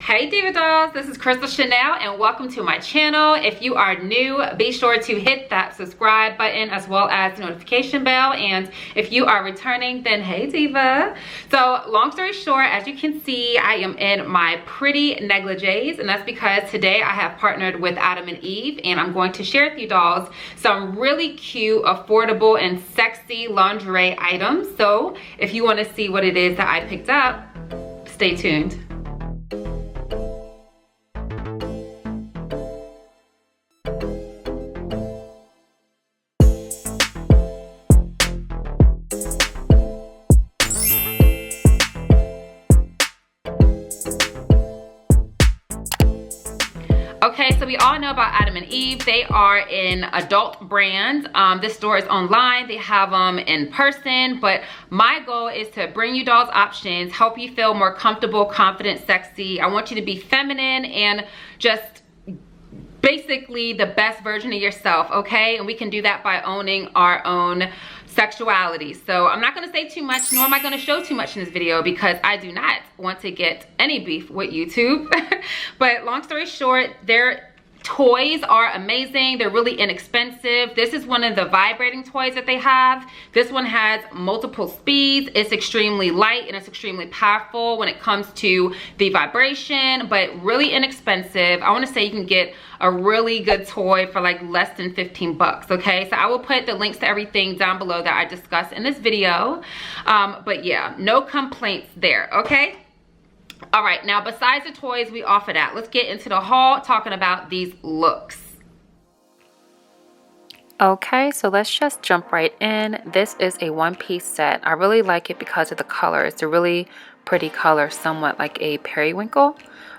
Hey Diva Dolls, this is CRYSTALCHANEL and welcome to my channel. If you are new, be sure to hit that subscribe button as well as the notification bell. And if you are returning, then hey Diva. So long story short, as you can see, I am in my pretty negligees, and that's because today I have partnered with Adam and Eve and I'm going to share with you dolls some really cute, affordable, and sexy lingerie items. So if you want to see what it is that I picked up, stay tuned. Okay, so we all know about Adam and Eve. They are an adult brand. This store is online. They have them in person, but my goal is to bring you dolls options, help you feel more comfortable, confident, sexy. I want you to be feminine and just basically the best version of yourself, okay? And we can do that by owning our own sexuality. So I'm not going to say too much, nor am I going to show too much in this video because I do not want to get any beef with YouTube. But long story short, their toys are amazing. They're really inexpensive. This is one of the vibrating toys that they have. This one has multiple speeds. It's extremely light and it's extremely powerful when it comes to the vibration, but really inexpensive. I want to say you can get a really good toy for like less than 15 bucks, okay? So I will put the links to everything down below that I discussed in this video. But yeah, no complaints there, okay? All right, now besides the toys we offer that, let's get into the haul talking about these looks. Okay, so let's just jump right in. This is a one-piece set. I really like it because of the color. It's a really pretty color, somewhat like a periwinkle.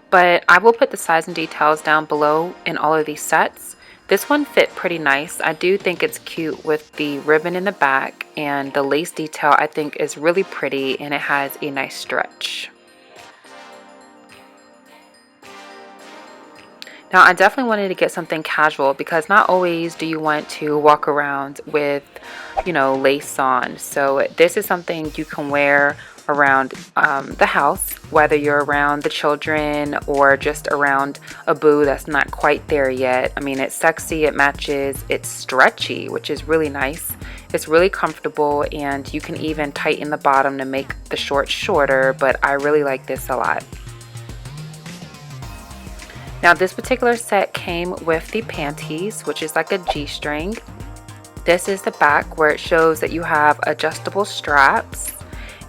But I will put the size and details down below in all of these sets. This one fit pretty nice. I do think it's cute with the ribbon in the back, and the lace detail I think is really pretty and it has a nice stretch. Now I definitely wanted to get something casual because not always do you want to walk around with, you know, lace on. So this is something you can wear around the house, whether you're around the children or just around a boo that's not quite there yet. I mean, it's sexy, it matches, it's stretchy, which is really nice. It's really comfortable, and you can even tighten the bottom to make the shorts shorter, but I really like this a lot. Now this particular set came with the panties, which is like a G-string. This is the back where it shows that you have adjustable straps.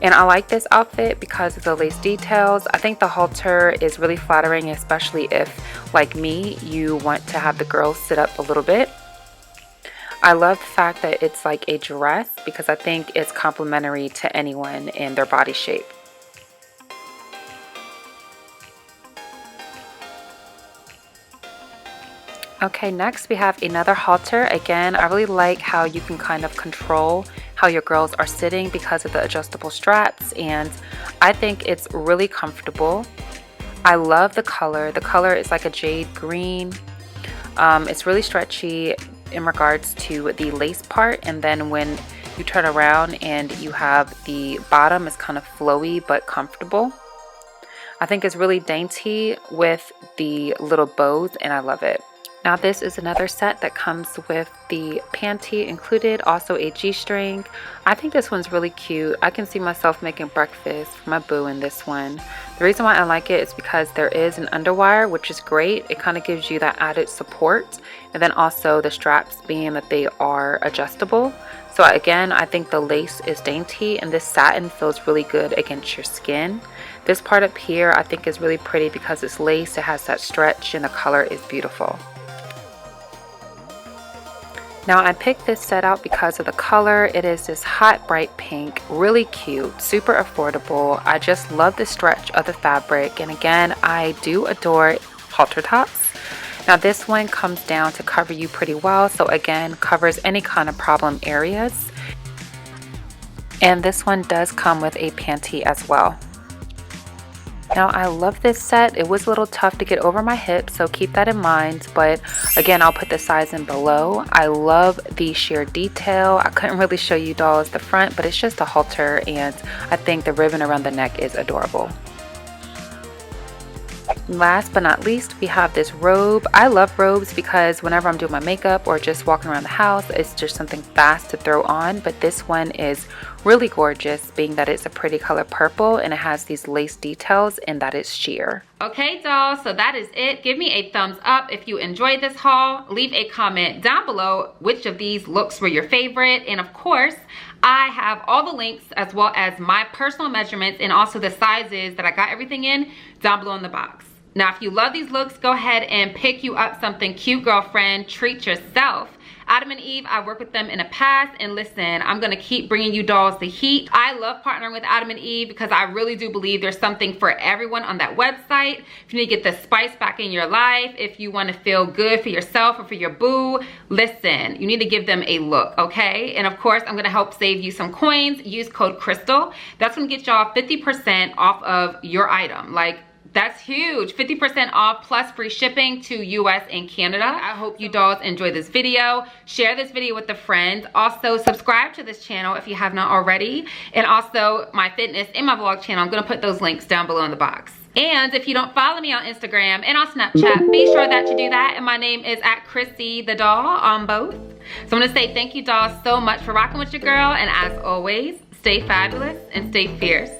And I like this outfit because of the lace details. I think the halter is really flattering, especially if, like me, you want to have the girls sit up a little bit. I love the fact that it's like a dress because I think it's complimentary to anyone in their body shape. Okay, next we have another halter. Again, I really like how you can kind of control how your girls are sitting because of the adjustable straps, and I think it's really comfortable. I love the color. The color is like a jade green. It's really stretchy in regards to the lace part, and then when you turn around and you have the bottom, it's kind of flowy but comfortable. I think it's really dainty with the little bows, and I love it. Now this is another set that comes with the panty included, also a G-string. I think this one's really cute. I can see myself making breakfast for my boo in this one. The reason why I like it is because there is an underwire, which is great. It kind of gives you that added support, and then also the straps being that they are adjustable. So again, I think the lace is dainty, and this satin feels really good against your skin. This part up here I think is really pretty because it's lace, it has that stretch, and the color is beautiful. Now I picked this set out because of the color. It is this hot bright pink, really cute, super affordable. I just love the stretch of the fabric, and again, I do adore halter tops. Now this one comes down to cover you pretty well, so again, covers any kind of problem areas. And this one does come with a panty as well. Now I love this set. It was a little tough to get over my hips, so keep that in mind, but again, I'll put the size in below. I love the sheer detail. I couldn't really show you dolls the front, but it's just a halter, and I think the ribbon around the neck is adorable. Last but not least, we have this robe. I love robes because whenever I'm doing my makeup or just walking around the house, it's just something fast to throw on. But this one is really gorgeous, being that it's a pretty color purple and it has these lace details and that it's sheer. Okay, dolls, so that is it. Give me a thumbs up if you enjoyed this haul. Leave a comment down below which of these looks were your favorite. And of course, I have all the links as well as my personal measurements and also the sizes that I got everything in down below in the box. Now, if you love these looks, go ahead and pick you up something cute, girlfriend. Treat yourself. Adam and Eve, I worked with them in the past, and listen, I'm gonna keep bringing you dolls the heat. I love partnering with Adam and Eve because I really do believe there's something for everyone on that website. If you need to get the spice back in your life, if you wanna feel good for yourself or for your boo, listen, you need to give them a look, okay? And of course, I'm gonna help save you some coins. Use code CRYSTAL. That's gonna get y'all 50% off of your item. Like, that's huge. 50% off plus free shipping to US and Canada. I hope you dolls enjoy this video. Share this video with a friend. Also, subscribe to this channel if you have not already. And also my fitness and my vlog channel. I'm gonna put those links down below in the box. And if you don't follow me on Instagram and on Snapchat, be sure that you do that. And my name is @Chrissy the Doll on both. So I'm gonna say thank you dolls so much for rocking with your girl. And as always, stay fabulous and stay fierce.